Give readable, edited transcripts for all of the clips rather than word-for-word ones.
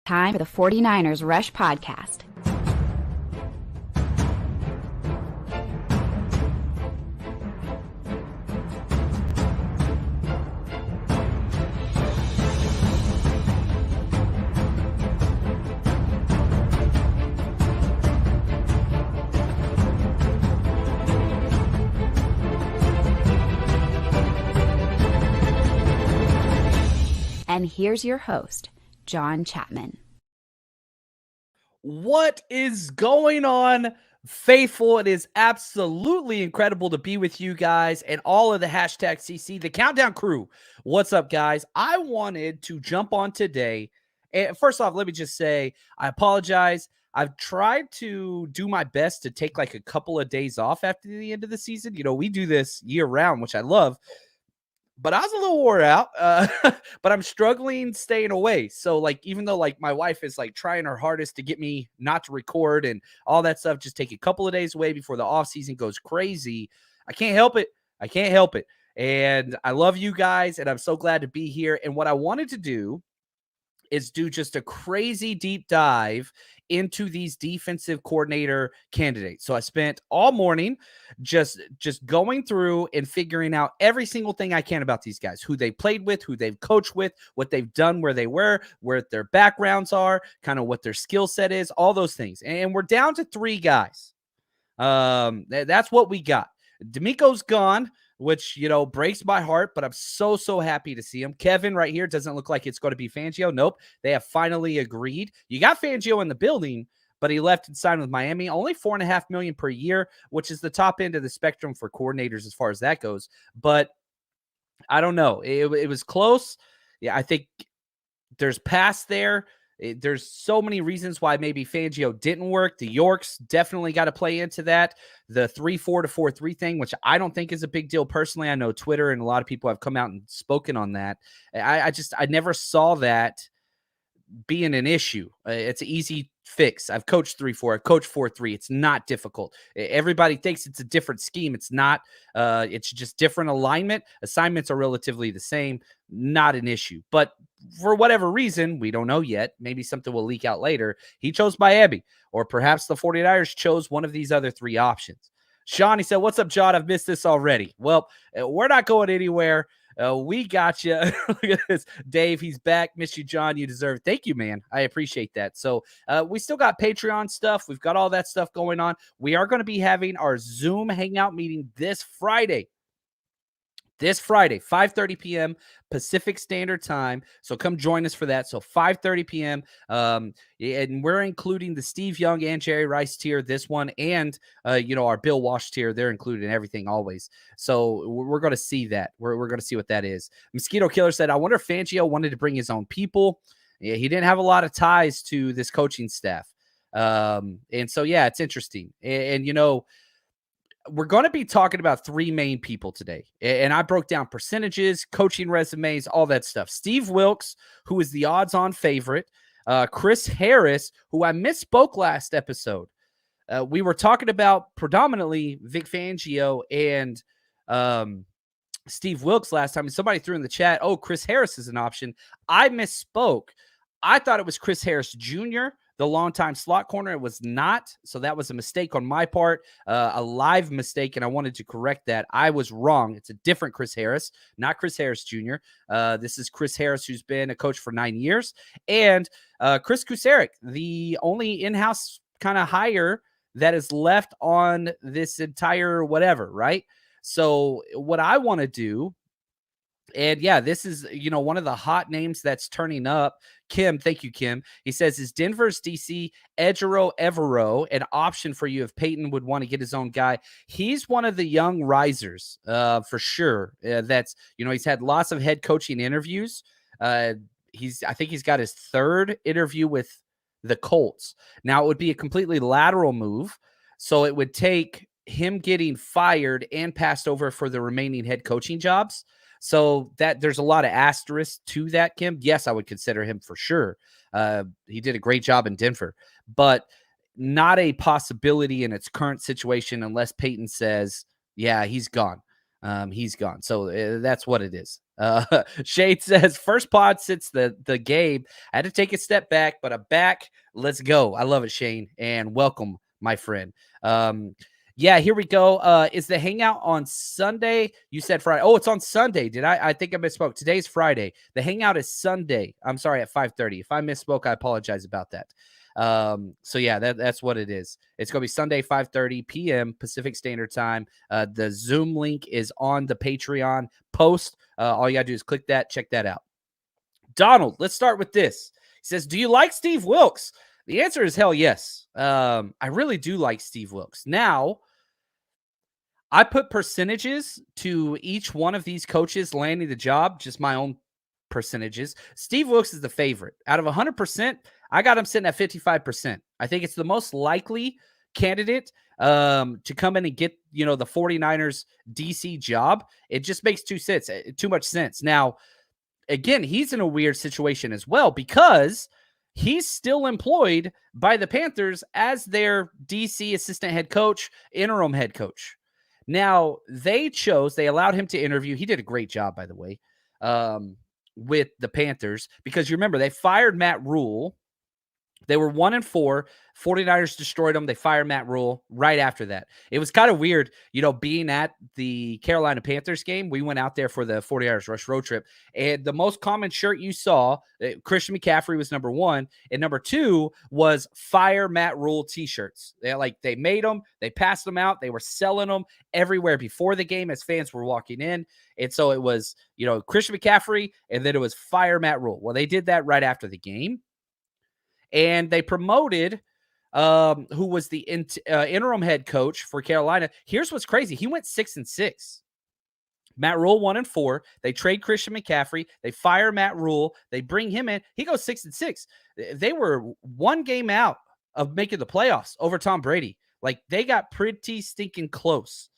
Time for the 49ers Rush Podcast. And here's your host, John Chapman. What is going on, faithful? It is absolutely incredible to be with you guys and all of the hashtag CC, the Countdown crew. What's up, guys? I wanted to jump on today. And first off, let me just say, I apologize. I've tried to do my best to take like a couple of days off after the end of the season. You know, we do this year round, which I love. But I was a little wore out, but I'm struggling staying away. So, like, even though, like, my wife is, like, trying her hardest to get me not to record and all that stuff, just take a couple of days away before the off season goes crazy. I can't help it. I can't help it. And I love you guys, and I'm so glad to be here. And what I wanted to do is do just a crazy deep dive into these defensive coordinator candidates. So I spent all morning just going through and figuring out every single thing I can about these guys, who they played with, who they've coached with, what they've done, where they were, where their backgrounds are, kind of what their skill set is, all those things. And we're down to 3 guys. That's what we got. DeMeco's gone, which, you know, breaks my heart, but I'm so happy to see him. Kevin right here doesn't look like it's going to be Fangio. Nope. They have finally agreed. You got Fangio in the building, but he left and signed with Miami. Only $4.5 million per year, which is the top end of the spectrum for coordinators as far as that goes. But I don't know. It was close. Yeah, I think there's past there. There's so many reasons why maybe Fangio didn't work. The Yorks definitely got to play into that. The 3-4 to 4-3 thing, which I don't think is a big deal personally. I know Twitter and a lot of people have come out and spoken on that. I never saw that being an issue. It's an easy fix. I've coached 3-4. I've coached 4-3. It's not difficult. Everybody thinks it's a different scheme. It's not. It's just different alignment. Assignments are relatively the same. Not an issue. But for whatever reason, we don't know yet. Maybe something will leak out later. He chose Miami, or perhaps the 49ers chose one of these other 3 options. Sean, he said, "What's up, John? I've missed this already." Well, we're not going anywhere. We got you. Look at this. Dave, he's back. Miss you, John. You deserve it. Thank you, man. I appreciate that. So we still got Patreon stuff. We've got all that stuff going on. We are going to be having our Zoom hangout meeting this Friday. 5:30 p.m. Pacific Standard Time. So come join us for that. So 5:30 p.m. And we're including the Steve Young and Jerry Rice tier, this one, and our Bill Walsh tier. They're included in everything always. So we're going to see that. We're going to see what that is. Mosquito Killer said, "I wonder if Fangio wanted to bring his own people." Yeah, he didn't have a lot of ties to this coaching staff. And so, yeah, it's interesting. And we're going to be talking about 3 main people today. And I broke down percentages, coaching resumes, all that stuff. Steve Wilkes, who is the odds-on favorite. Chris Harris, who I misspoke last episode. We were talking about predominantly Vic Fangio and Steve Wilkes last time. And somebody threw in the chat, "Oh, Chris Harris is an option." I misspoke. I thought it was Chris Harris Jr., the longtime slot corner. It was not. So that was a mistake on my part, a live mistake, and I wanted to correct that. I was wrong. It's a different Chris Harris, not Chris Harris Jr. This is Chris Harris, who's been a coach for 9 years, and Chris Kuseric, the only in-house kind of hire that is left on this entire whatever, right? So what I want to do, and yeah, this is, one of the hot names that's turning up. Kim, thank you, Kim. He says, "Is Denver's DC Ejiro Evero an option for you if Peyton would want to get his own guy?" He's one of the young risers, for sure. That's, he's had lots of head coaching interviews. I think he's got his 3rd interview with the Colts. Now, it would be a completely lateral move. So it would take him getting fired and passed over for the remaining head coaching jobs. So that there's a lot of asterisks to that, Kim. Yes, I would consider him for sure. He did a great job in Denver, but not a possibility in its current situation unless Peyton says, yeah, he's gone. He's gone. So that's what it is. Shade says, first pod since the game. I had to take a step back, but I'm back. Let's go. I love it, Shane, and welcome, my friend. Yeah, here we go. Is the hangout on Sunday? You said Friday. Oh, it's on Sunday. I think I misspoke. Today's Friday. The hangout is Sunday. I'm sorry, at 5:30. If I misspoke, I apologize about that. So yeah, that's what it is. It's going to be Sunday, 5:30 p.m. Pacific Standard Time. The Zoom link is on the Patreon post. All you got to do is click that, check that out. Donald, let's start with this. He says, do you like Steve Wilkes? The answer is hell yes. I really do like Steve Wilkes. Now, I put percentages to each one of these coaches landing the job, just my own percentages. Steve Wilkes is the favorite. Out of 100%, I got him sitting at 55%. I think it's the most likely candidate to come in and get, the 49ers DC job. It just makes too much sense. Now, again, he's in a weird situation as well because he's still employed by the Panthers as their DC assistant head coach, interim head coach. Now, they allowed him to interview. He did a great job, by the way, with the Panthers, because you remember they fired Matt Rule. They were 1-4. 49ers destroyed them. They fired Matt Rule right after that. It was kind of weird, being at the Carolina Panthers game. We went out there for the 49ers Rush road trip, and the most common shirt you saw, Christian McCaffrey was number 1, and number 2 was Fire Matt Rule t-shirts. They made them, they passed them out, they were selling them everywhere before the game as fans were walking in. And so it was, Christian McCaffrey, and then it was Fire Matt Rule. Well, they did that right after the game. And they promoted who was the interim head coach for Carolina. Here's what's crazy. He went 6-6. Matt Rule 1-4. They trade Christian McCaffrey. They fire Matt Rule. They bring him in. He goes 6-6. They were one game out of making the playoffs over Tom Brady. They got pretty stinking close.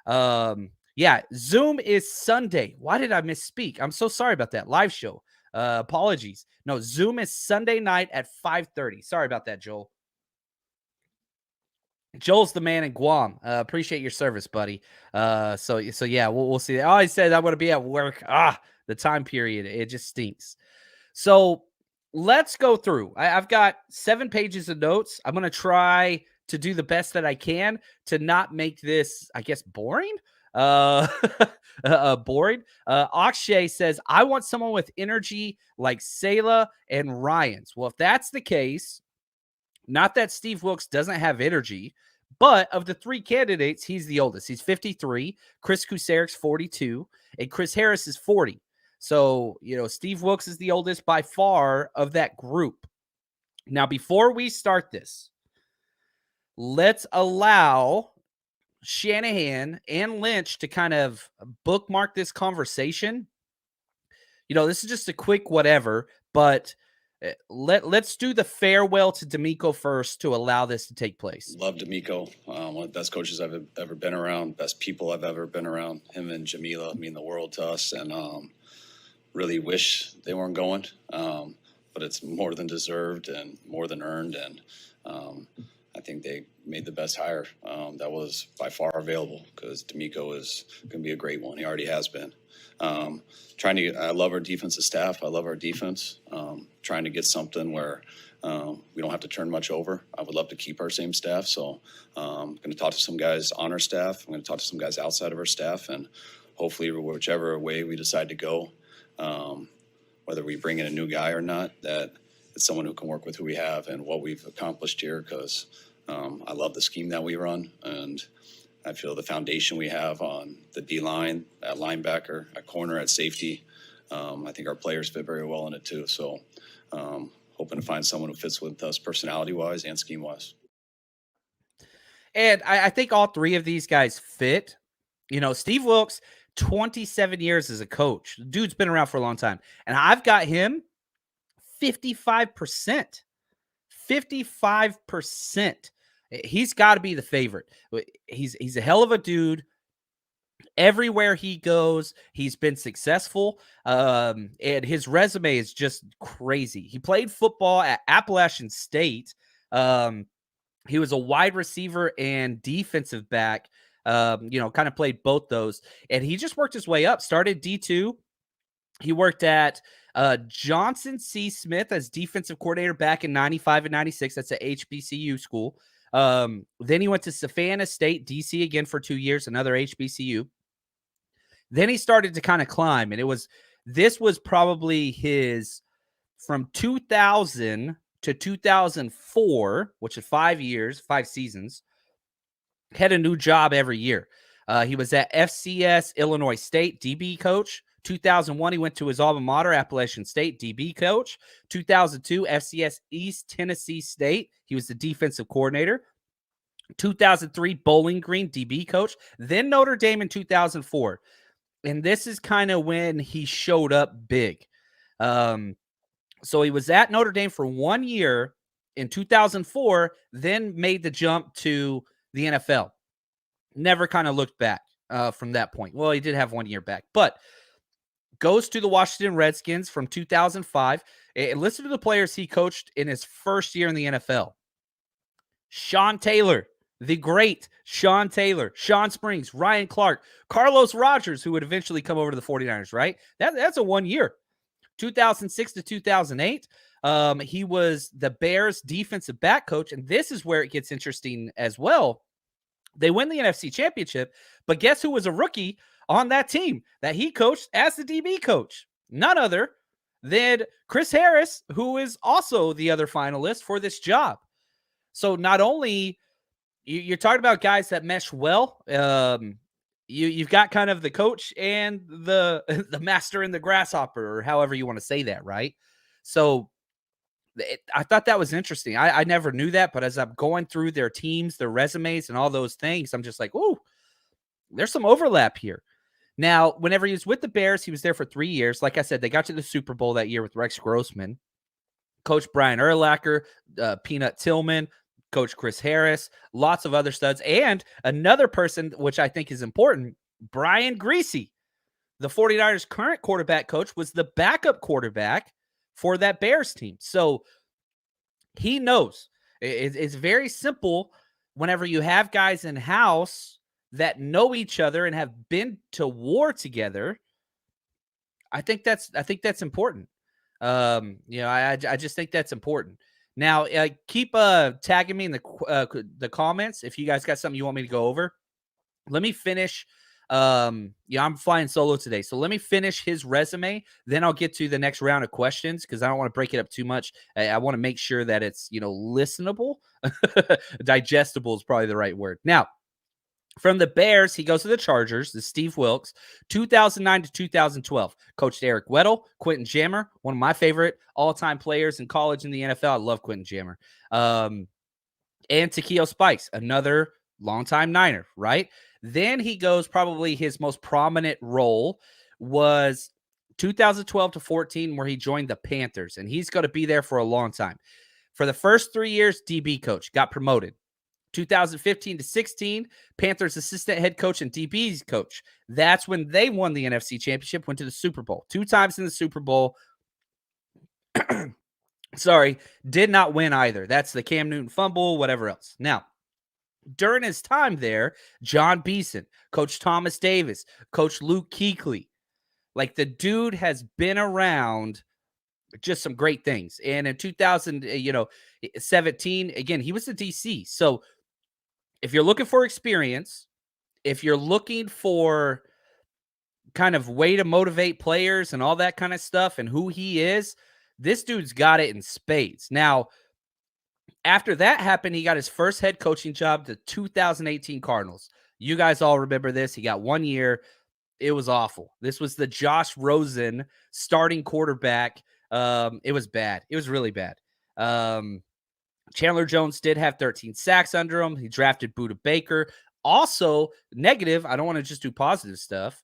Yeah, Zoom is Sunday. Why did I misspeak? I'm so sorry about that. Live show. Apologies. No, Zoom is Sunday night at 5:30. Sorry about that, Joel. Joel's the man in Guam. Appreciate your service, buddy. So yeah, we'll see. Oh, he said I'm going to be at work. The time period, it just stinks. So let's go through. I've got 7 pages of notes. I'm going to try to do the best that I can to not make this, I guess, boring. Boring. Akshay says, I want someone with energy like Salah and Ryans. Well, if that's the case, not that Steve Wilkes doesn't have energy, but of the 3 candidates, he's the oldest. He's 53. Chris Kuseric's 42, and Chris Harris is 40. So, Steve Wilkes is the oldest by far of that group. Now, before we start this, let's allow Shanahan and Lynch to kind of bookmark this conversation. This is just a quick whatever, but let's do the farewell to DeMeco first to allow this to take place. Love DeMeco, one of the best coaches I've ever been around, best people I've ever been around. Him and Jamila mean the world to us, and really wish they weren't going, but it's more than deserved and more than earned, and I think they made the best hire that was by far available, because DeMeco is going to be a great one. He already has been. I love our defensive staff. I love our defense. Trying to get something where we don't have to turn much over. I would love to keep our same staff. So I'm going to talk to some guys on our staff. I'm going to talk to some guys outside of our staff, and hopefully whichever way we decide to go, whether we bring in a new guy or not, that it's someone who can work with who we have and what we've accomplished here, because I love the scheme that we run, and I feel the foundation we have on the D-line, at linebacker, at corner, at safety. I think our players fit very well in it too. So hoping to find someone who fits with us personality-wise and scheme-wise. And I think all 3 of these guys fit. Steve Wilkes, 27 years as a coach. The dude's been around for a long time. And I've got him 55%. 55%. He's got to be the favorite. He's a hell of a dude. Everywhere he goes, he's been successful. And his resume is just crazy. He played football at Appalachian State. He was a wide receiver and defensive back Kind of played both those. And he just worked his way up, started D2. He worked at Johnson C. Smith as defensive coordinator back in 95 and 96. That's a HBCU school. Then he went to Savannah State, DC again for 2 years, another HBCU. Then he started to kind of climb, and this was probably his from 2000 to 2004, which is 5 years, 5 seasons, had a new job every year. He was at FCS Illinois State, DB coach. 2001, he went to his alma mater, Appalachian State, DB coach. 2002, FCS East Tennessee State. He was the defensive coordinator. 2003, Bowling Green, DB coach. Then Notre Dame in 2004. And this is kind of when he showed up big. So he was at Notre Dame for 1 year in 2004, then made the jump to the NFL. Never kind of looked back from that point. Well, he did have 1 year back, but goes to the Washington Redskins from 2005. And listen to the players he coached in his first year in the NFL. Sean Taylor, the great Sean Taylor, Sean Springs, Ryan Clark, Carlos Rogers, who would eventually come over to the 49ers, right? That's a 1 year. 2006 to 2008, he was the Bears defensive back coach, and this is where it gets interesting as well. They win the NFC Championship, but guess who was a rookie on that team that he coached as the DB coach? None other than Chris Harris, who is also the other finalist for this job. So not only you're talking about guys that mesh well, you've got kind of the coach and the master and the grasshopper, or however you want to say that, right? So I thought that was interesting. I never knew that, but as I'm going through their teams, their resumes, and all those things, I'm just like, ooh, there's some overlap here. Now, whenever he was with the Bears, he was there for 3 years. Like I said, they got to the Super Bowl that year with Rex Grossman, Coach Brian Urlacher, Peanut Tillman, Coach Chris Harris, lots of other studs, and another person, which I think is important, Brian Griese, the 49ers' current quarterback coach, was the backup quarterback for that Bears team. So he knows. It's very simple whenever you have guys in-house that know each other and have been to war together. I think that's important. I just think that's important. Now, keep tagging me in the comments if you guys got something you want me to go over. Let me finish. I'm flying solo today, so let me finish his resume. Then I'll get to the next round of questions because I don't want to break it up too much. I want to make sure that it's listenable. Digestible is probably the right word. Now, from the Bears, he goes to the Chargers, the Steve Wilkes, 2009 to 2012. Coached Eric Weddle, Quentin Jammer, one of my favorite all-time players in college in the NFL. I love Quentin Jammer. And Takeo Spikes, another longtime Niner, right? Then he goes, probably his most prominent role was 2012 to 14, where he joined the Panthers, and he's going to be there for a long time. For the first 3 years, DB coach, got promoted. 2015 to 16, Panthers assistant head coach and DB's coach. That's when they won the NFC Championship, went to the Super Bowl. 2 times in the Super Bowl. Sorry, did not win either. That's the Cam Newton fumble, whatever else. Now, during his time there, John Beeson, Coach Thomas Davis, Coach Luke Kuechly. Like, the dude has been around just some great things. And in 2017, again, he was the DC. So if you're looking for experience, if you're looking for kind of way to motivate players and all that kind of stuff and who he is, this dude's got it in spades. Now, after that happened, he got his first head coaching job, the 2018 Cardinals. You guys all remember this. He got 1 year. It was awful. This was the Josh Rosen starting quarterback. It was bad. It was really bad. Chandler Jones did have 13 sacks under him. He drafted Budda Baker. Also, negative, I don't want to just do positive stuff.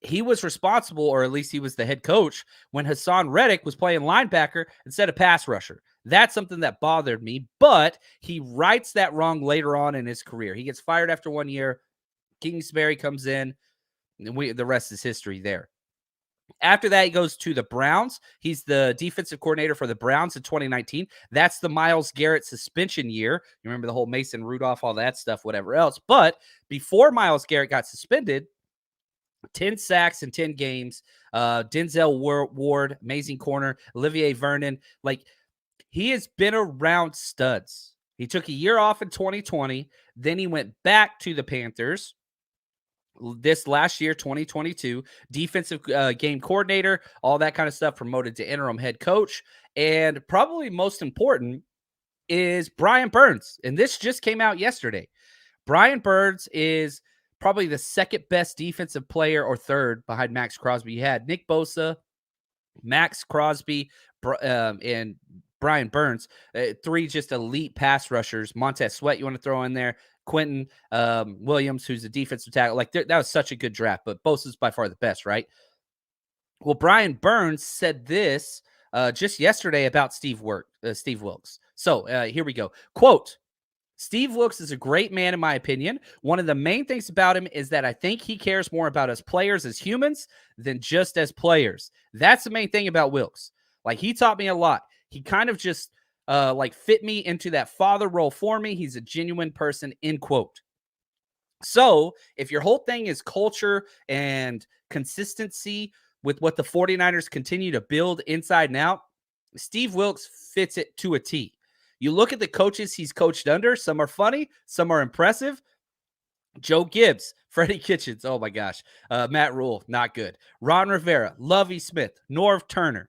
He was responsible, or at least he was the head coach, when Hassan Reddick was playing linebacker instead of pass rusher. That's something that bothered me, but he rights that wrong later on in his career. He gets fired after 1 year. Kingsbury comes in, and the rest is history there. After that, he goes to the Browns. He's the defensive coordinator for the Browns in 2019. That's the Myles Garrett suspension year. You remember the whole Mason Rudolph, all that stuff, whatever else. But before Myles Garrett got suspended, 10 sacks in 10 games. Denzel Ward, amazing corner. Olivier Vernon. Like, he has been around studs. He took a year off in 2020. Then he went back to the Panthers this last year, 2022, defensive game coordinator, all that kind of stuff, promoted to interim head coach. And probably most important is Brian Burns. And this just came out yesterday. Brian Burns is probably the second best defensive player, or third behind Max Crosby. You had Nick Bosa, Max Crosby, and Brian Burns, three just elite pass rushers. Montez Sweat, you want to throw in there. Quentin Williams, who's a defensive tackle. Like, that was such a good draft, but Bosa's by far the best, right? Well, Brian Burns said this just yesterday about Steve Wilkes. So here we go. Quote, Steve Wilkes is a great man, in my opinion. One of the main things about him is that I think he cares more about us players as humans than just as players. That's the main thing about Wilkes. Like, he taught me a lot. He kind of just like fit me into that father role for me. He's a genuine person, end quote. So if your whole thing is culture and consistency with what the 49ers continue to build inside and out, Steve Wilkes fits it to a T. You look at the coaches he's coached under. Some are funny. Some are impressive. Joe Gibbs, Freddie Kitchens. Oh, my gosh. Matt Rule, not good. Ron Rivera, Lovie Smith, Norv Turner.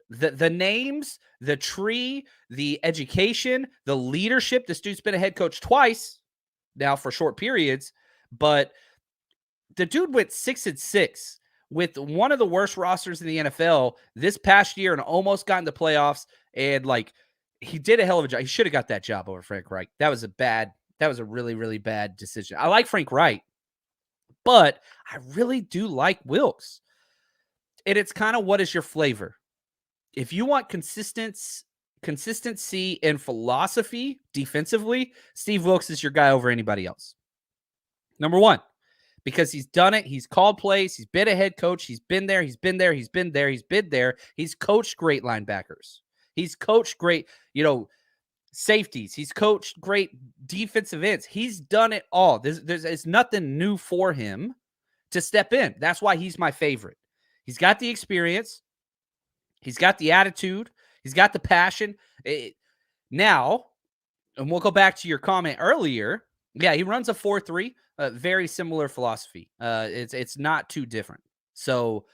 The names, the tree, the education, the leadership. This dude's been a head coach twice now for short periods, but the dude went 6-6 with one of the worst rosters in the NFL this past year and almost got into playoffs. And like, he did a hell of a job. He should have got that job over Frank Reich. That was a really, really bad decision. I like Frank Reich, but I really do like Wilkes. And it's kind of, what is your flavor? If you want consistency and philosophy defensively, Steve Wilkes is your guy over anybody else. Number one, because he's done it. He's called plays. He's been a head coach. He's been there. He's been there. He's been there. He's been there. He's coached great linebackers. He's coached great, safeties. He's coached great defensive ends. He's done it all. There's nothing new for him to step in. That's why he's my favorite. He's got the experience. He's got the attitude. He's got the passion. Now, and we'll go back to your comment earlier. Yeah, he runs a 4-3, very similar philosophy. It's not too different. So,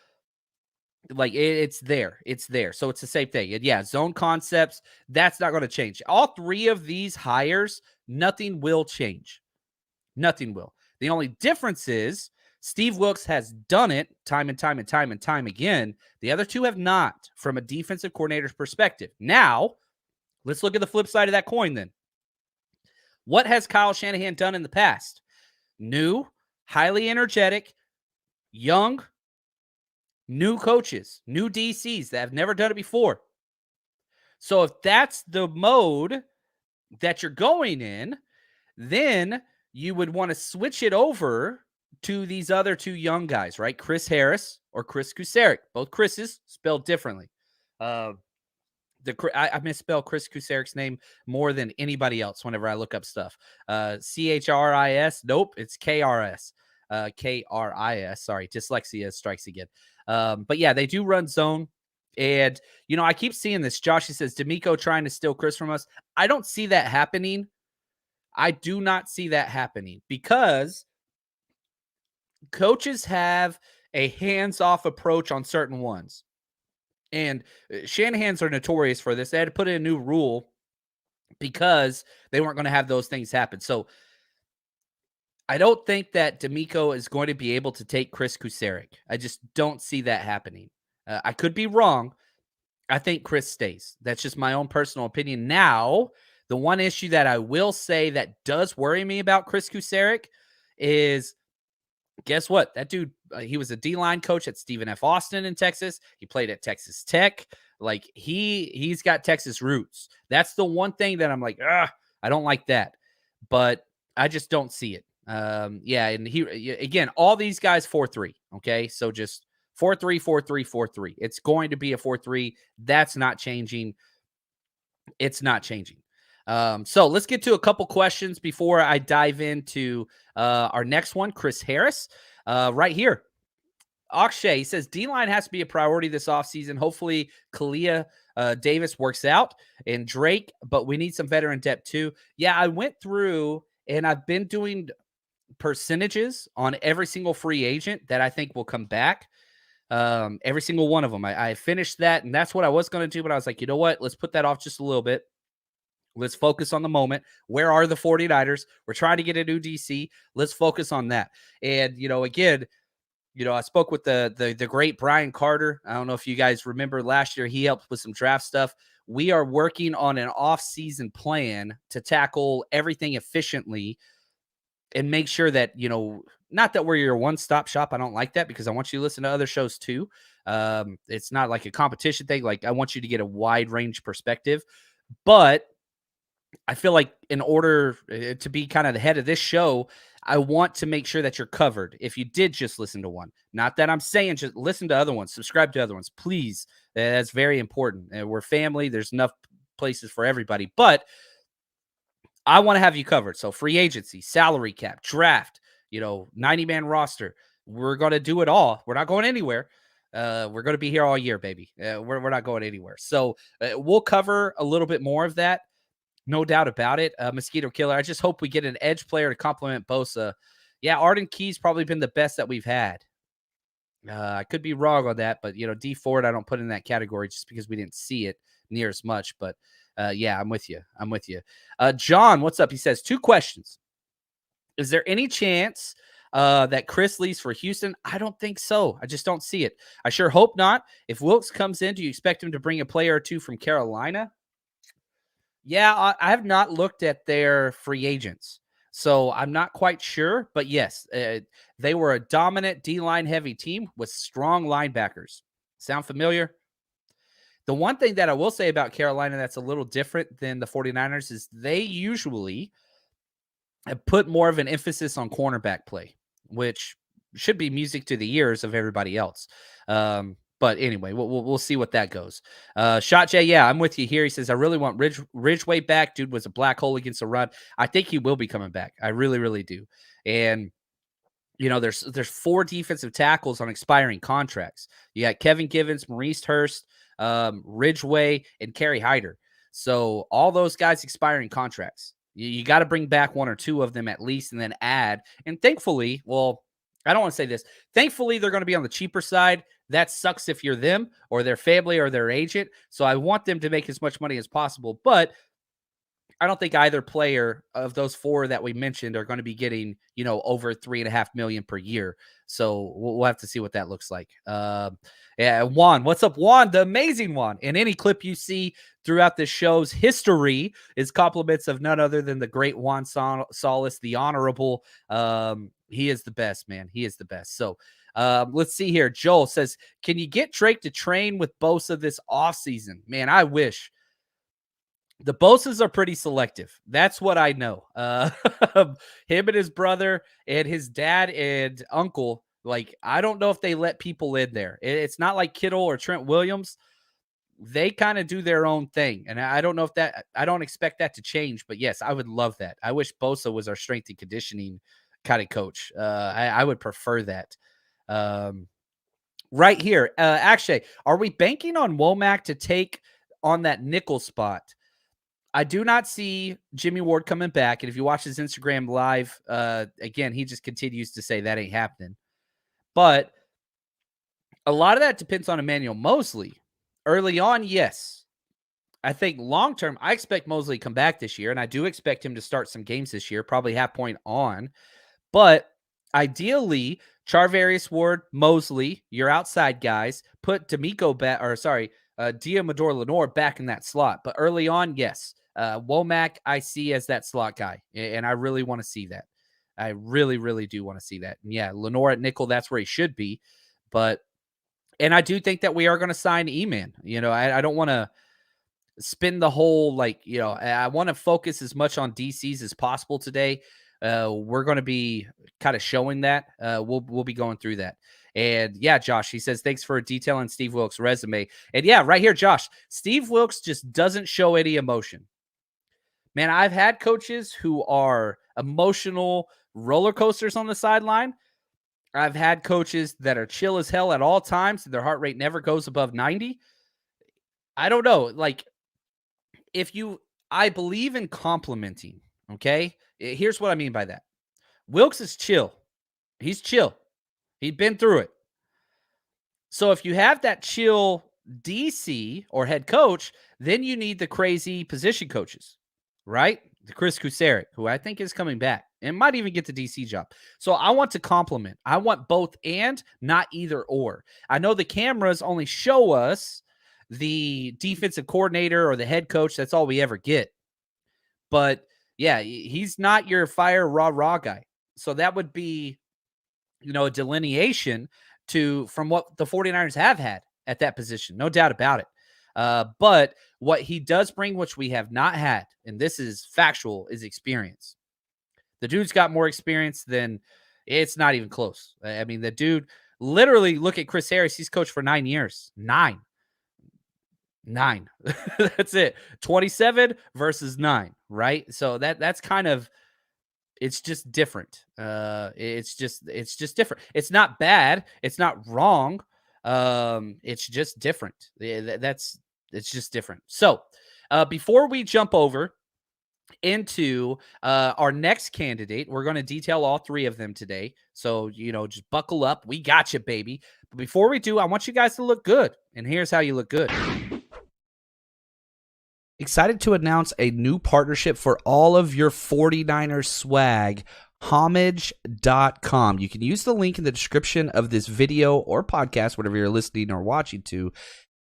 like, it's there. It's there. So it's the same thing. And yeah, zone concepts, that's not going to change. All three of these hires, nothing will change. Nothing will. The only difference is Steve Wilkes has done it time and time and time and time again. The other two have not, from a defensive coordinator's perspective. Now, let's look at the flip side of that coin then. What has Kyle Shanahan done in the past? New, highly energetic, young, new coaches, new DCs that have never done it before. So if that's the mode that you're going in, then you would want to switch it over to these other two young guys, right? Chris Harris or Chris Kuseric. Both Chris's spelled differently. I misspell Chris Kuseric's name more than anybody else whenever I look up stuff. Chris. Nope, it's KRS. KRIS. Sorry, dyslexia strikes again. But yeah, they do run zone. And, I keep seeing this. Josh, he says, DeMeco trying to steal Chris from us. I don't see that happening. I do not see that happening because coaches have a hands-off approach on certain ones. And Shanahans are notorious for this. They had to put in a new rule because they weren't going to have those things happen. So I don't think that DeMeco is going to be able to take Chris Kuseric. I just don't see that happening. I could be wrong. I think Chris stays. That's just my own personal opinion. Now, the one issue that I will say that does worry me about Chris Kuseric is, guess what? That dude, he was a D-line coach at Stephen F. Austin in Texas. He played at Texas Tech. Like, he's got Texas roots. That's the one thing that I'm like, I don't like that. But I just don't see it. Yeah, and he, again, all these guys 4-3, okay? So just 4-3, 4-3, 4-3. It's going to be a 4-3. That's not changing. It's not changing. So let's get to a couple questions before I dive into our next one. Chris Harris, right here. Akshay, he says, D-line has to be a priority this offseason. Hopefully, Kalia Davis works out and Drake, but we need some veteran depth too. Yeah, I went through and I've been doing percentages on every single free agent that I think will come back. Every single one of them. I finished that, and that's what I was going to do, but I was like, you know what? Let's put that off just a little bit. Let's focus on the moment. Where are the 49ers? We're trying to get a new DC. Let's focus on that. And, again, I spoke with the great Brian Carter. I don't know if you guys remember last year, he helped with some draft stuff. We are working on an off-season plan to tackle everything efficiently and make sure that, not that we're your one-stop shop. I don't like that because I want you to listen to other shows too. It's not like a competition thing. Like, I want you to get a wide range perspective, but I feel like in order to be kind of the head of this show, I want to make sure that you're covered. If you did just listen to one, not that I'm saying just listen to other ones, subscribe to other ones, please. That's very important. We're family. There's enough places for everybody, but I want to have you covered. So free agency, salary cap, draft, 90-man roster. We're going to do it all. We're not going anywhere. We're going to be here all year, baby. We're not going anywhere. So we'll cover a little bit more of that. No doubt about it. Mosquito Killer, I just hope we get an edge player to complement Bosa. Yeah, Arden Key's probably been the best that we've had. I could be wrong on that, but, D Ford I don't put in that category just because we didn't see it near as much. But, yeah, I'm with you. John, what's up? He says, 2 questions. Is there any chance that Chris leaves for Houston? I don't think so. I just don't see it. I sure hope not. If Wilkes comes in, do you expect him to bring a player or two from Carolina? Yeah, I have not looked at their free agents, so I'm not quite sure. But yes, they were a dominant D-line heavy team with strong linebackers. Sound familiar? The one thing that I will say about Carolina that's a little different than the 49ers is they usually have put more of an emphasis on cornerback play, which should be music to the ears of everybody else. But anyway, we'll see what that goes. Shot J, yeah, I'm with you here. He says, I really want Ridgeway back. Dude was a black hole against the run. I think he will be coming back. I really, really do. And, there's 4 defensive tackles on expiring contracts. You got Kevin Givens, Maurice Hurst, Ridgeway, and Kerry Hyder. So all those guys expiring contracts. You got to bring back 1 or 2 of them at least and then add. And thankfully, well, I don't want to say this. Thankfully, they're going to be on the cheaper side. That sucks if you're them or their family or their agent. So I want them to make as much money as possible. But I don't think either player of those 4 that we mentioned are going to be getting, over $3.5 million per year. So we'll have to see what that looks like. Yeah, Juan, what's up, Juan? The amazing Juan. And any clip you see throughout this show's history is compliments of none other than the great Juan Solis, the honorable. He is the best, man. He is the best. So let's see here. Joel says, can you get Drake to train with Bosa this offseason? Man, I wish. The Bosas are pretty selective. That's what I know. Him and his brother and his dad and uncle, like, I don't know if they let people in there. It's not like Kittle or Trent Williams. They kind of do their own thing. And I don't know if I don't expect that to change. But yes, I would love that. I wish Bosa was our strength and conditioning kind of coach. I would prefer that. Right here. Actually, are we banking on Womack to take on that nickel spot? I do not see Jimmy Ward coming back. And if you watch his Instagram live, again, he just continues to say that ain't happening. But a lot of that depends on Emmanuel Mosley. Early on, yes. I think long-term, I expect Mosley to come back this year, and I do expect him to start some games this year, probably half point on. But ideally, Charvarius Ward, Mosley, your outside guys, put DeMeco back, Diamador Lenore back in that slot. But early on, yes. Womack, I see as that slot guy, and I really want to see that. I really, really do want to see that. And yeah, Lenore at nickel, that's where he should be. And I do think that we are going to sign E-Man. I don't want to spin the whole, I want to focus as much on DCs as possible today. We're going to be kind of showing that. We'll be going through that. And yeah, Josh, he says, thanks for a detail on Steve Wilkes' resume. And yeah, right here, Josh, Steve Wilkes just doesn't show any emotion. Man, I've had coaches who are emotional roller coasters on the sideline. I've had coaches that are chill as hell at all times. Their heart rate never goes above 90. I don't know. Like, I believe in complimenting, okay? Here's what I mean by that. Wilkes is chill. He's chill. He's been through it. So if you have that chill DC or head coach, then you need the crazy position coaches, right? The Chris Kuseric, who I think is coming back and might even get the DC job. So I want to compliment. I want both and, not either or. I know the cameras only show us the defensive coordinator or the head coach. That's all we ever get. But yeah, he's not your fire rah guy. So that would be, a delineation from what the 49ers have had at that position. No doubt about it. But what he does bring, which we have not had, and this is factual, is experience. The dude's got more experience than it's not even close. I mean, the dude literally, look at Chris Harris. He's coached for 9 years. Nine. That's it. 27 versus 9, right? So that's kind of, it's just different. It's just different. It's not bad. It's not wrong. It's just different. It's just different. So, before we jump over into our next candidate, we're going to detail all three of them today. So, just buckle up. We got you, baby. But before we do, I want you guys to look good. And here's how you look good. Excited to announce a new partnership for all of your 49ers swag, homage.com. You can use the link in the description of this video or podcast, whatever you're listening or watching to,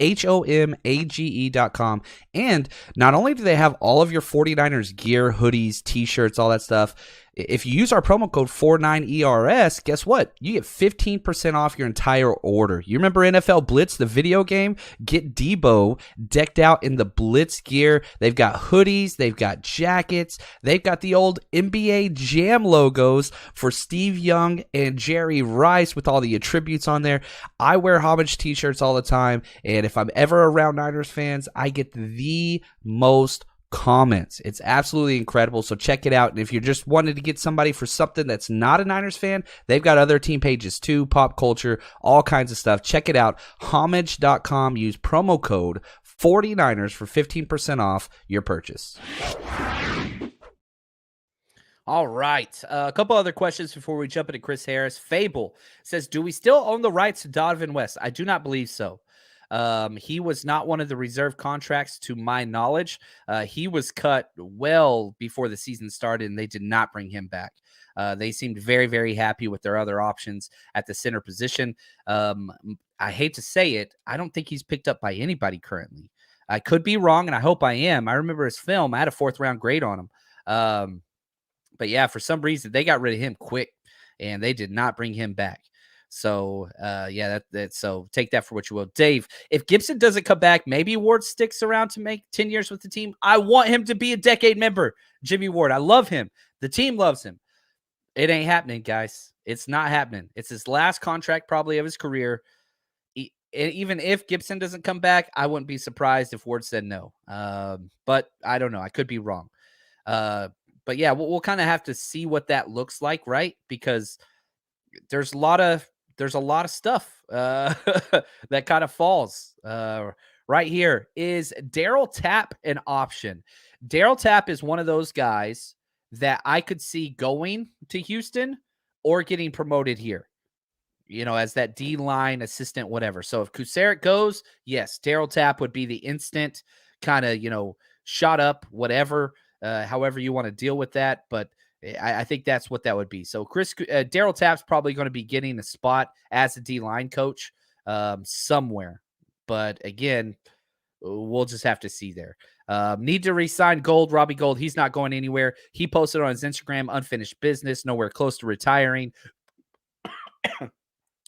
HOMAGE.com. And not only do they have all of your 49ers gear, hoodies, t-shirts, all that stuff, if you use our promo code 49ERS, guess what? You get 15% off your entire order. You remember NFL Blitz, the video game? Get Debo decked out in the Blitz gear. They've got hoodies. They've got jackets. They've got the old NBA Jam logos for Steve Young and Jerry Rice with all the attributes on there. I wear Homage t-shirts all the time, and if I'm ever around Niners fans, I get the most comments. It's absolutely incredible. So check it out. And if you're just wanting to get somebody for something that's not a Niners fan, they've got other team pages too, pop culture, all kinds of stuff. Check it out. Homage.com. Use promo code 49ers for 15% off your purchase. All right. A couple other questions before we jump into Chris Harris. Fable says, do we still own the rights to Donovan West? I do not believe so. He was not one of the reserve contracts to my knowledge. He was cut well before the season started, and they did not bring him back. They seemed very, very happy with their other options at the center position. I hate to say it, I don't think he's picked up by anybody currently. I could be wrong, and I hope I am. I remember his film. I had a 4th-round grade on him. But yeah, for some reason, they got rid of him quick, and they did not bring him back. So, so take that for what you will. Dave, if Gibson doesn't come back, maybe Ward sticks around to make 10 years with the team. I want him to be a decade member, Jimmy Ward. I love him. The team loves him. It ain't happening, guys. It's not happening. It's his last contract probably of his career. Even if Gibson doesn't come back, I wouldn't be surprised if Ward said no. But I don't know. I could be wrong. But yeah, we'll kind of have to see what that looks like, right? Because there's a lot of stuff that kind of falls right here. Is Daryl Tapp an option? Daryl Tapp is one of those guys that I could see going to Houston or getting promoted here, as that D-line assistant, whatever. So if Kuseric goes, yes, Daryl Tapp would be the instant kind of, shot up, whatever, however you want to deal with that. But I think that's what that would be. So Daryl Tapp's probably going to be getting a spot as a D-line coach somewhere. But again, we'll just have to see there. Need to re-sign Gold, Robbie Gold. He's not going anywhere. He posted on his Instagram, unfinished business, nowhere close to retiring.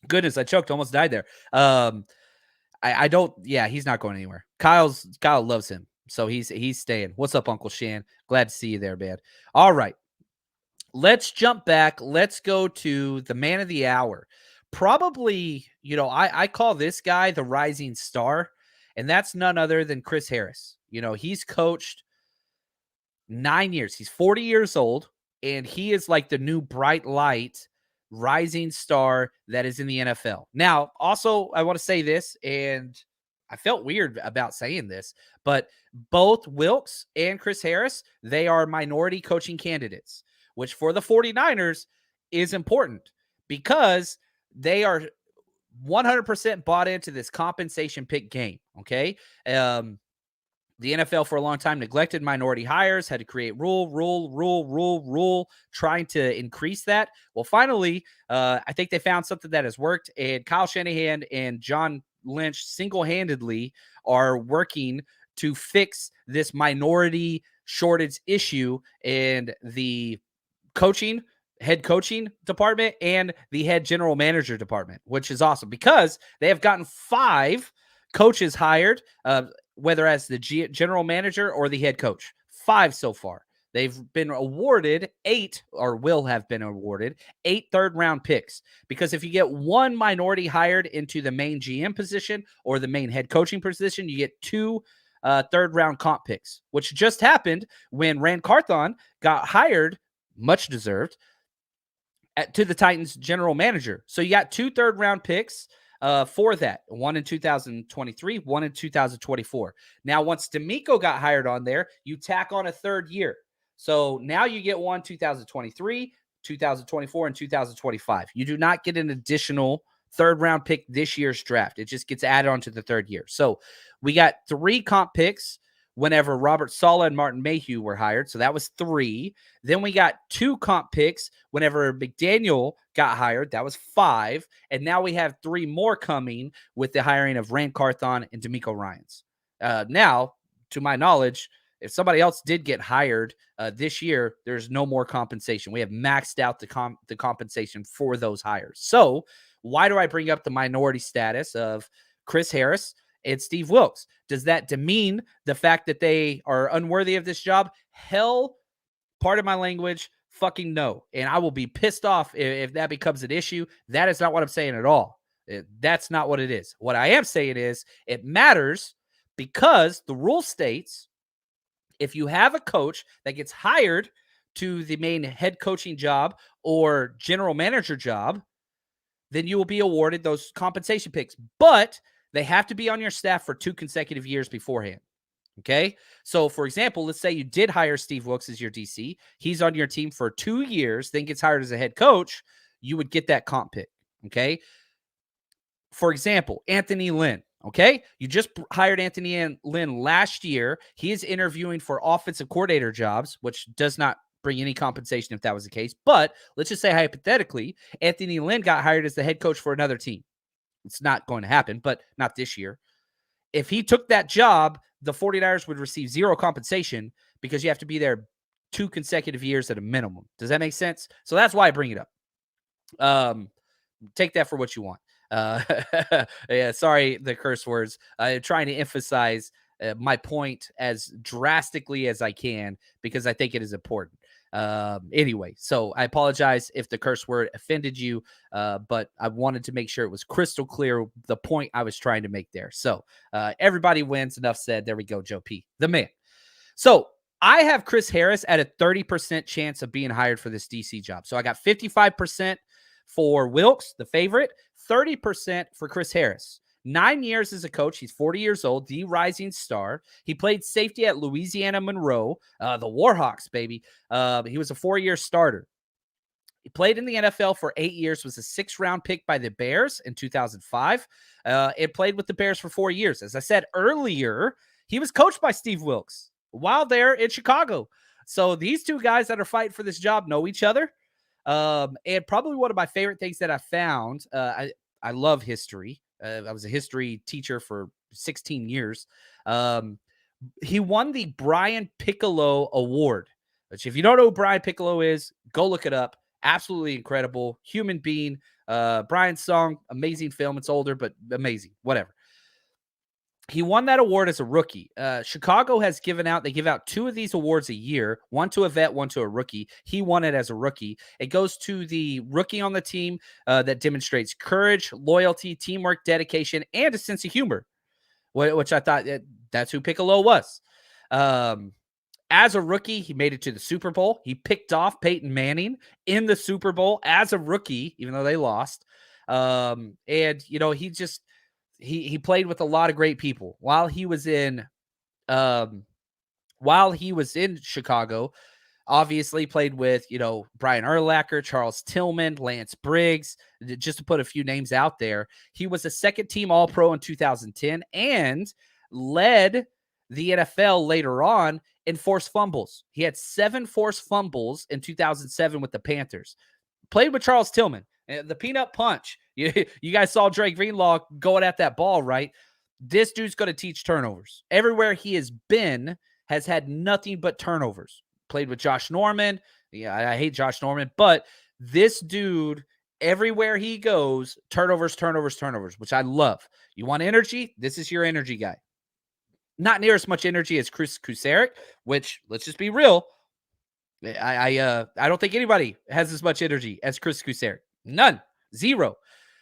Goodness, I choked, almost died there. I don't, he's not going anywhere. Kyle loves him. So he's staying. What's up, Uncle Shan? Glad to see you there, man. All right. Let's jump back. Let's go to the man of the hour. probably, I call this guy the rising star, and that's none other than Chris Harris. He's coached 9 years. He's 40 years old, and he is like the new bright light rising star that is in the NFL. Now, also, I want to say this, and I felt weird about saying this, but both Wilkes and Chris Harris, they are minority coaching candidates, which for the 49ers is important because they are 100% bought into this compensation pick game. Okay. The NFL for a long time neglected minority hires, had to create rule, trying to increase that. Well, finally, I think they found something that has worked, and Kyle Shanahan and John Lynch single-handedly are working to fix this minority shortage issue in the head coaching department and the head general manager department, which is awesome because they have gotten 5 coaches hired, whether as the general manager or the head coach. 5 so far. They've been awarded 8, or will have been awarded 8 third-round picks. Because if you get 1 minority hired into the main GM position or the main head coaching position, you get 2 third-round comp picks, which just happened when Rand Carthon got hired, much deserved, to the Titans general manager. So you got 2 third-round picks for that. 1 in 2023, 1 in 2024. Now, once DeMeco got hired on there, you tack on a 3rd year. So now you get 1 2023, 2024, and 2025. You do not get an additional 3rd-round pick this year's draft. It just gets added on to the 3rd year. So we got 3 comp picks whenever Robert Saleh and Martin Mayhew were hired. So that was 3. Then we got 2 comp picks whenever McDaniel got hired. That was 5. And now we have 3 more coming with the hiring of Rand Carthon and DeMeco Ryans. Now, to my knowledge, if somebody else did get hired this year, there's no more compensation. We have maxed out the compensation for those hires. So why do I bring up the minority status of Chris Harris and Steve Wilkes? Does that demean the fact that they are unworthy of this job? Hell, pardon my language, fucking no. And I will be pissed off if that becomes an issue. That is not what I'm saying at all. That's not what it is. What I am saying is it matters because the rule states if you have a coach that gets hired to the main head coaching job or general manager job, then you will be awarded those compensation picks. But they have to be on your staff for 2 consecutive years beforehand. Okay. So for example, let's say you did hire Steve Wilkes as your DC. He's on your team for 2 years, then gets hired as a head coach. You would get that comp pick. Okay. For example, Anthony Lynn. Okay. You just hired Anthony Lynn last year. He is interviewing for offensive coordinator jobs, which does not bring any compensation if that was the case. But let's just say hypothetically, Anthony Lynn got hired as the head coach for another team. It's not going to happen, but not this year. If he took that job, the 49ers would receive 0 compensation because you have to be there 2 consecutive years at a minimum. Does that make sense? So that's why I bring it up. Take that for what you want. Yeah, sorry, the curse words. I'm trying to emphasize my point as drastically as I can because I think it is important. Anyway, so I apologize if the curse word offended you, but I wanted to make sure it was crystal clear the point I was trying to make there. So everybody wins. Enough said. There we go, Joe P, the man. So I have Chris Harris at a 30% chance of being hired for this DC job. So I got 55% for Wilkes, the favorite, 30% for Chris Harris. 9 years as a coach. He's 40 years old, the rising star. He played safety at Louisiana Monroe, the Warhawks, baby. He was a 4-year starter. He played in the NFL for 8 years, was a 6th-round pick by the Bears in 2005, and played with the Bears for 4 years. As I said earlier, he was coached by Steve Wilkes while there in Chicago. So these 2 guys that are fighting for this job know each other. And probably one of my favorite things that I found, I love history. I was a history teacher for 16 years. He won the Brian Piccolo Award, which if you don't know who Brian Piccolo is, go look it up. Absolutely incredible human being. Brian's song, amazing film. It's older, but amazing, whatever. He won that award as a rookie. Chicago has they give out 2 of these awards a year, one to a vet, one to a rookie. He won it as a rookie. It goes to the rookie on the team that demonstrates courage, loyalty, teamwork, dedication, and a sense of humor, which I thought that's who Piccolo was. As a rookie, he made it to the Super Bowl. He picked off Peyton Manning in the Super Bowl as a rookie, even though they lost. And, he played with a lot of great people while he was in Chicago. Obviously played with, Brian Urlacher, Charles Tillman, Lance Briggs, just to put a few names out there. He was a second team All-Pro in 2010 and led the NFL later on in forced fumbles. He had 7 forced fumbles in 2007 with the Panthers. Played with Charles Tillman. The peanut punch. You guys saw Dre Greenlaw going at that ball, right? This dude's going to teach turnovers. Everywhere he has been has had nothing but turnovers. Played with Josh Norman. Yeah, I hate Josh Norman, but this dude, everywhere he goes, turnovers, which I love. You want energy? This is your energy guy. Not near as much energy as Chris Kuseric, which, let's just be real, I don't think anybody has as much energy as Chris Kuseric. None. 0.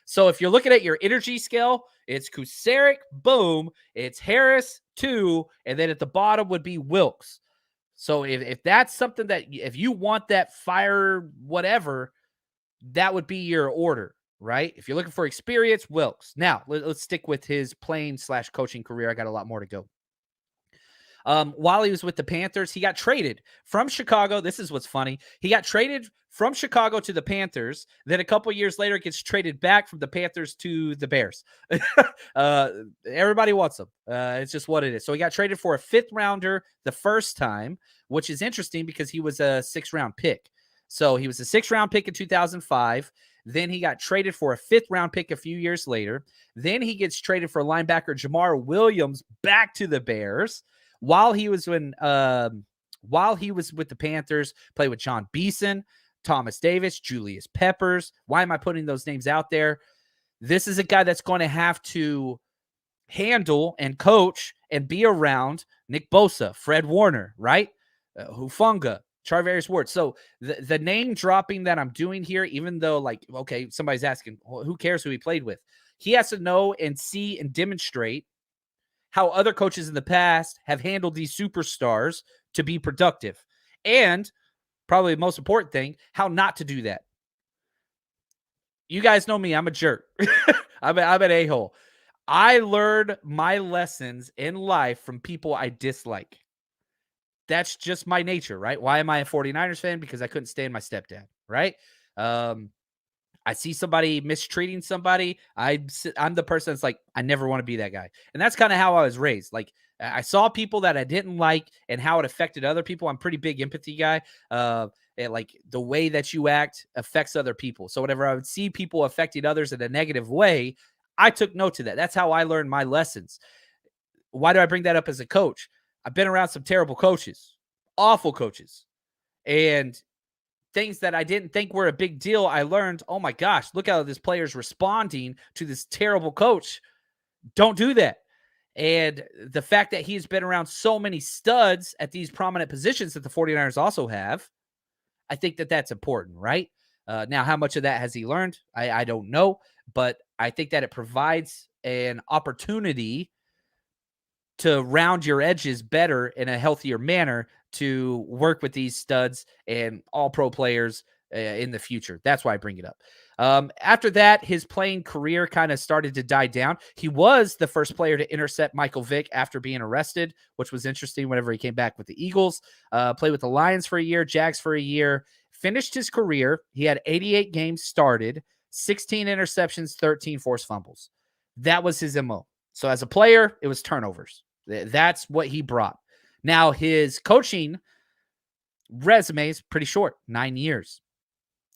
So if you're looking at your energy scale, it's Kuseric, boom. It's Harris, 2. And then at the bottom would be Wilkes. So if that's something that, if you want that fire, whatever, that would be your order, right? If you're looking for experience, Wilkes. Now, let's stick with his playing/coaching career. I got a lot more to go. While he was with the Panthers, he got traded from Chicago. This is what's funny. He got traded from Chicago to the Panthers. Then a couple years later, gets traded back from the Panthers to the Bears. Everybody wants him. It's just what it is. So he got traded for a 5th rounder the first time, which is interesting because he was a 6th-round pick. So he was a 6th-round pick in 2005. Then he got traded for a 5th-round pick a few years later. Then he gets traded for linebacker Jamar Williams back to the Bears. While he was with the Panthers, played with John Beeson, Thomas Davis, Julius Peppers. Why am I putting those names out there? This is a guy that's going to have to handle and coach and be around Nick Bosa, Fred Warner, right? Hufunga, Charvarius Ward. So the name dropping that I'm doing here, even though, okay, somebody's asking, well, who cares who he played with? He has to know and see and demonstrate how other coaches in the past have handled these superstars to be productive. And probably the most important thing, how not to do that. You guys know me. I'm a jerk. I'm an a-hole. I learned my lessons in life from people I dislike. That's just my nature, right? Why am I a 49ers fan? Because I couldn't stand my stepdad, right? I see somebody mistreating somebody. I'm the person that's like, I never want to be that guy. And that's kind of how I was raised. Like, I saw people that I didn't like and how it affected other people. I'm a pretty big empathy guy. And like the way that you act affects other people. So whenever I would see people affecting others in a negative way, I took note to that. That's how I learned my lessons. Why do I bring that up as a coach? I've been around some terrible coaches, awful coaches. And things that I didn't think were a big deal, I learned, oh my gosh, look how this player's responding to this terrible coach. Don't do that. And the fact that he's been around so many studs at these prominent positions that the 49ers also have, I think that that's important, right? Now, how much of that has he learned? I don't know, but I think that it provides an opportunity to round your edges better in a healthier manner to work with these studs and all-pro players in the future. That's why I bring it up. After that, his playing career kind of started to die down. He was the first player to intercept Michael Vick after being arrested, which was interesting whenever he came back with the Eagles. Played with the Lions for a year, Jags for a year. Finished his career. He had 88 games started, 16 interceptions, 13 forced fumbles. That was his MO. So as a player, it was turnovers. That's what he brought. Now, his coaching resume is pretty short, 9 years.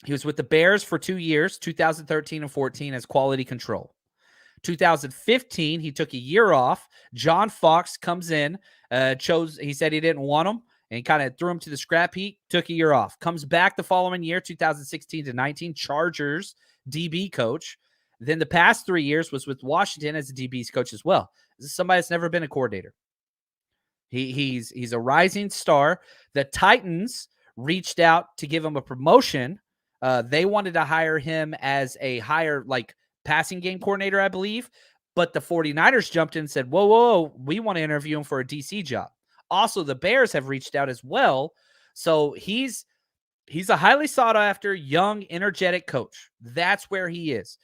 He was with the Bears for 2 years, 2013 and 14 as quality control. 2015, he took a year off. John Fox comes in, he said he didn't want him, and kind of threw him to the scrap heap, took a year off. Comes back the following year, 2016 to 19, Chargers DB coach. Then the past 3 years was with Washington as a DB's coach as well. This is somebody that's never been a coordinator. He's a rising star. The Titans reached out to give him a promotion. They wanted to hire him as a higher passing game coordinator, I believe. But the 49ers jumped in and said, whoa, we want to interview him for a DC job. Also, the Bears have reached out as well. So he's a highly sought after, young, energetic coach. That's where he is.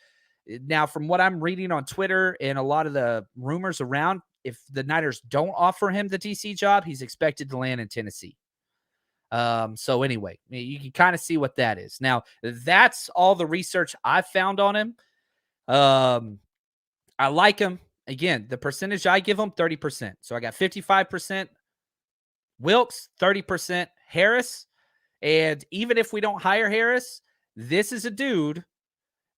Now, from what I'm reading on Twitter and a lot of the rumors around, if the Niners don't offer him the DC job, he's expected to land in Tennessee. So anyway, you can kind of see what that is. Now, that's all the research I found on him. I like him. Again, the percentage I give him, 30%. So I got 55% Wilkes, 30% Harris. And even if we don't hire Harris, this is a dude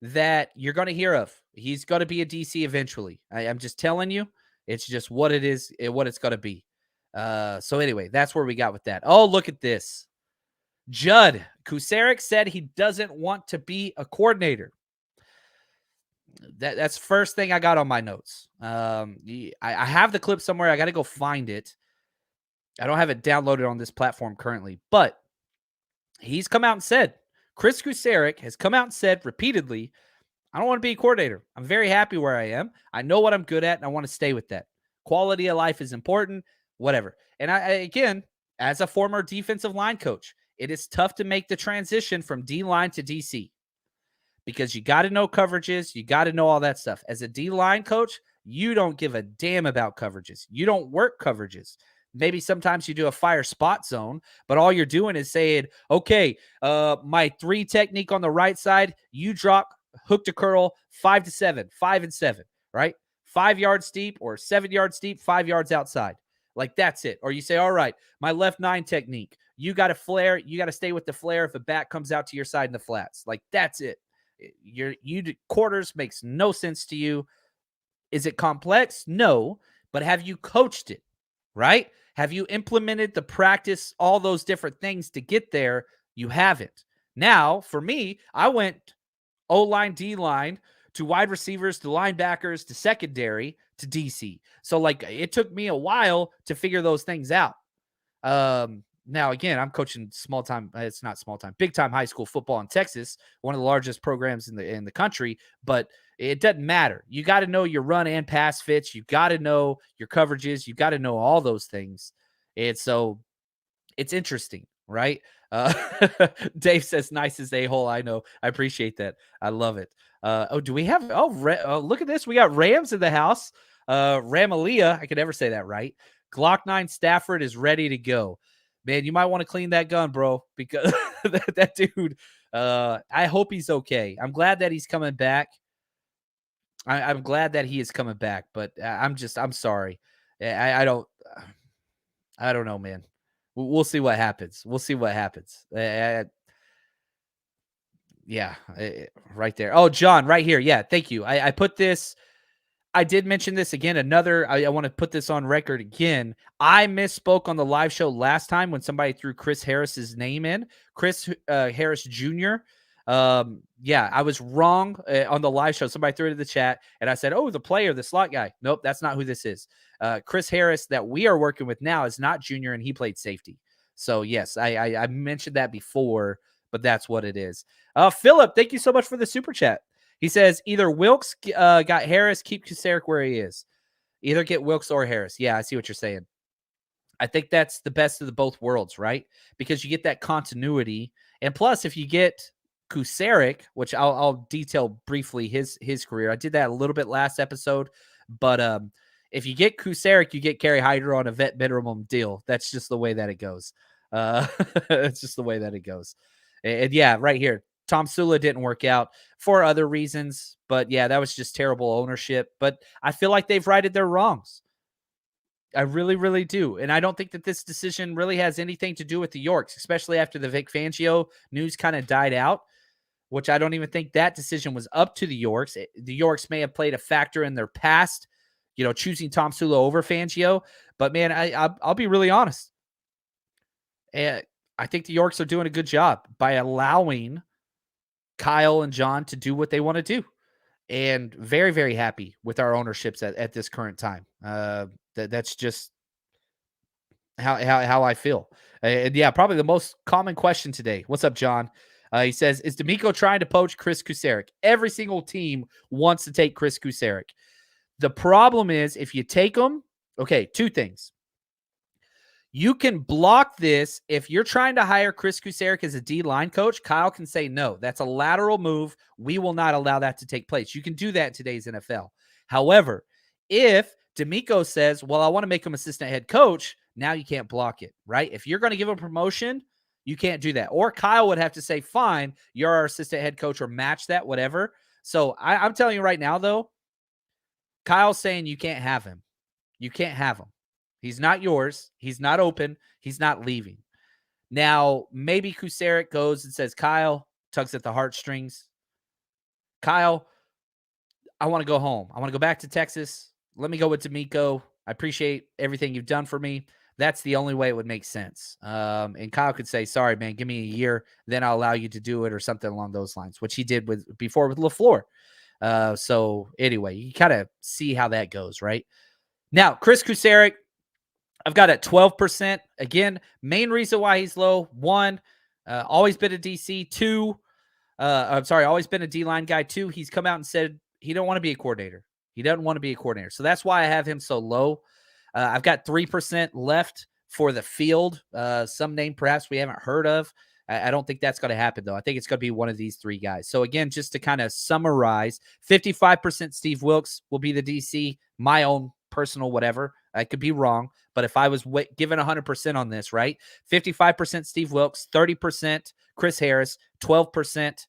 that you're going to hear of. He's going to be a DC eventually. I'm just telling you. It's just what it is, what it's going to be. So anyway, that's where we got with that. Oh, look at this. Judd Kuseric said he doesn't want to be a coordinator. That's first thing I got on my notes. I have the clip somewhere. I got to go find it. I don't have it downloaded on this platform currently, but he's come out and said, Chris Kuseric has come out and said repeatedly, I don't want to be a coordinator. I'm very happy where I am. I know what I'm good at, and I want to stay with that. Quality of life is important, whatever. And I again, as a former defensive line coach, it is tough to make the transition from D-line to DC because you got to know coverages. You got to know all that stuff. As a D-line coach, you don't give a damn about coverages. You don't work coverages. Maybe sometimes you do a fire spot zone, but all you're doing is saying, okay, my 3 technique on the right side, you drop hook to curl 5 to 7, 5 and 7, right? 5 yards deep or 7 yards deep, 5 yards outside. Like that's it. Or you say, all right, my left 9 technique, you got to flare. You got to stay with the flare if a back comes out to your side in the flats. Like that's it. Quarters makes no sense to you. Is it complex? No, but have you coached it, right? Have you implemented the practice, all those different things to get there? You haven't. Now, for me, I went O-line, D-line, to wide receivers, to linebackers, to secondary, to DC. So, it took me a while to figure those things out. Now, again, I'm coaching it's not small time, big time high school football in Texas, one of the largest programs in the country, but it doesn't matter. You got to know your run and pass fits. You got to know your coverages. You got to know all those things. And so it's interesting, right? Dave says, nice as a-hole. I know. I appreciate that. I love it. Do we have, look at this. We got Rams in the house. Ramalia, I could never say that right. Glock 9 Stafford is ready to go. Man, you might want to clean that gun, bro, because that dude, I hope he's okay. I'm glad that he's coming back. I'm glad that he is coming back, but I'm sorry. I don't know, man. We'll see what happens. We'll see what happens. Yeah, right there. Oh, John, right here. Yeah, thank you. I put this. I did mention this again. I want to put this on record again. I misspoke on the live show last time when somebody threw Chris Harris's name in. Chris Harris Jr. Yeah, I was wrong on the live show. Somebody threw it in the chat, and I said, oh, the player, the slot guy. Nope, that's not who this is. Chris Harris that we are working with now is not junior, and he played safety. So, yes, I mentioned that before, but that's what it is. Philip, thank you so much for the super chat. He says either Wilkes got Harris, keep Kuseric where he is. Either get Wilkes or Harris. Yeah, I see what you're saying. I think that's the best of the both worlds, right? Because you get that continuity. And plus, if you get Kuseric, which I'll detail briefly his career. I did that a little bit last episode. But if you get Kuseric, you get Kerry Hyder on a vet minimum deal. That's just the way that it goes. It's just the way that it goes. And yeah, right here. Tom Sula didn't work out for other reasons, but yeah, that was just terrible ownership. But I feel like they've righted their wrongs. I really, really do. And I don't think that this decision really has anything to do with the Yorks, especially after the Vic Fangio news kind of died out, which I don't even think that decision was up to the Yorks. The Yorks may have played a factor in their past, choosing Tom Sula over Fangio. But man, I'll be really honest. I think the Yorks are doing a good job by allowing Kyle and John to do what they want to do. and very, very happy with our ownerships at this current time. That's just how I feel. And yeah, probably the most common question today. What's up, John? He says, is DeMeco trying to poach Chris Kuseric? Every single team wants to take Chris Kuseric. The problem is if you take him, okay, two things. You can block this if you're trying to hire Chris Kuseric as a D-line coach. Kyle can say, no, that's a lateral move. We will not allow that to take place. You can do that in today's NFL. However, if DeMeco says, well, I want to make him assistant head coach, now you can't block it, right? If you're going to give him promotion, you can't do that. Or Kyle would have to say, fine, you're our assistant head coach, or match that, whatever. So I'm telling you right now, though, Kyle's saying you can't have him. You can't have him. He's not yours. He's not open. He's not leaving. Now, maybe Kuseric goes and says, Kyle, tugs at the heartstrings. Kyle, I want to go home. I want to go back to Texas. Let me go with DeMeco. I appreciate everything you've done for me. That's the only way it would make sense. And Kyle could say, sorry, man, give me a year. Then I'll allow you to do it or something along those lines, which he did before with LaFleur. So anyway, you kind of see how that goes, right? Now, Chris Kuseric, I've got at 12%. Again, main reason why he's low. One, always been a DC. Two, always been a D-line guy. Two, he's come out and said he don't want to be a coordinator. He doesn't want to be a coordinator. So that's why I have him so low. I've got 3% left for the field. Some name perhaps we haven't heard of. I don't think that's going to happen, though. I think it's going to be one of these three guys. So, again, just to kind of summarize, 55% Steve Wilkes will be the DC, my own personal whatever. I could be wrong, but if I was given 100% on this, right? 55% Steve Wilkes, 30% Chris Harris, 12%.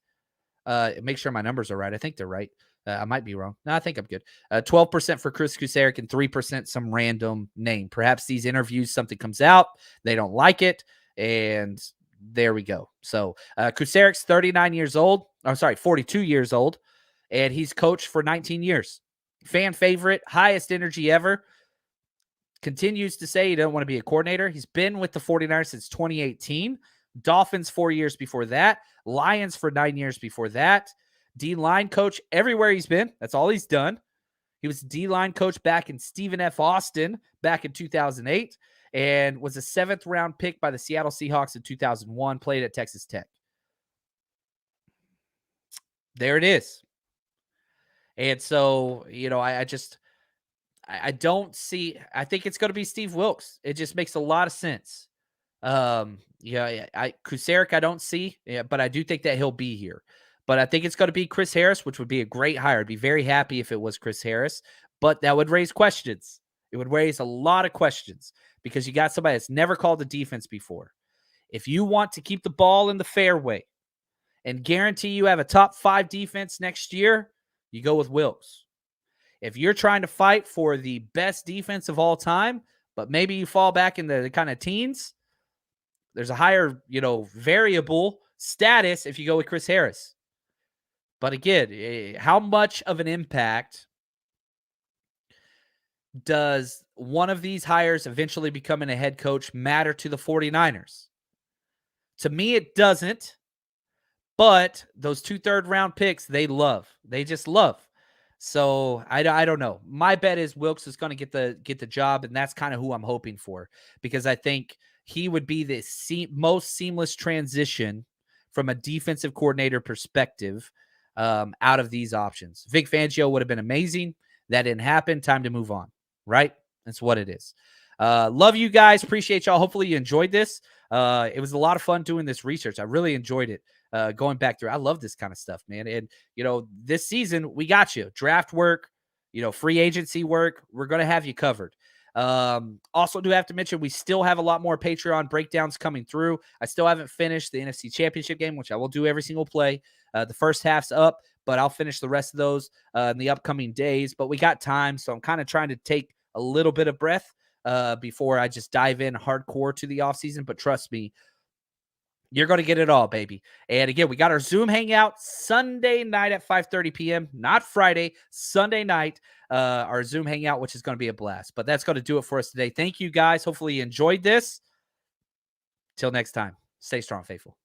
Make sure my numbers are right. I think they're right. I might be wrong. No, I think I'm good. 12% for Chris Kuseric and 3% some random name. Perhaps these interviews, something comes out, they don't like it, and there we go. So Kuseric's 39 years old. I'm sorry, 42 years old, and he's coached for 19 years. Fan favorite, highest energy ever. Continues to say he doesn't want to be a coordinator. He's been with the 49ers since 2018. Dolphins 4 years before that. Lions for 9 years before that. D-line coach everywhere he's been. That's all he's done. He was D-line coach back in Stephen F. Austin back in 2008 and was a 7th-round pick by the Seattle Seahawks in 2001, played at Texas Tech. There it is. And so, I don't see – I think it's going to be Steve Wilkes. It just makes a lot of sense. Kuseric I don't see, but I do think that he'll be here. But I think it's going to be Chris Harris, which would be a great hire. I'd be very happy if it was Chris Harris, but that would raise questions. It would raise a lot of questions because you got somebody that's never called a defense before. If you want to keep the ball in the fairway and guarantee you have a top 5 defense next year, you go with Wilkes. If you're trying to fight for the best defense of all time, but maybe you fall back in the kind of teens, there's a higher, variable status if you go with Chris Harris. But again, how much of an impact does one of these hires eventually becoming a head coach matter to the 49ers? To me, it doesn't. But those 2 third-round picks, they love. They just love. So I don't know. My bet is Wilkes is going to get the job, and that's kind of who I'm hoping for because I think he would be the most seamless transition from a defensive coordinator perspective out of these options. Vic Fangio would have been amazing. That didn't happen. Time to move on, right? That's what it is. Love you guys. Appreciate y'all. Hopefully you enjoyed this. It was a lot of fun doing this research. I really enjoyed it. Going back through. I love this kind of stuff, man. And, this season we got you. Draft work, free agency work. We're going to have you covered. Also do have to mention we still have a lot more Patreon breakdowns coming through. I still haven't finished the NFC Championship game, which I will do every single play. The first half's up, but I'll finish the rest of those in the upcoming days. But we got time, so I'm kind of trying to take a little bit of breath before I just dive in hardcore to the offseason. But trust me, you're going to get it all, baby. And again, we got our Zoom hangout Sunday night at 5:30 p.m., not Friday, Sunday night, our Zoom hangout, which is going to be a blast. But that's going to do it for us today. Thank you, guys. Hopefully you enjoyed this. Till next time, stay strong, faithful.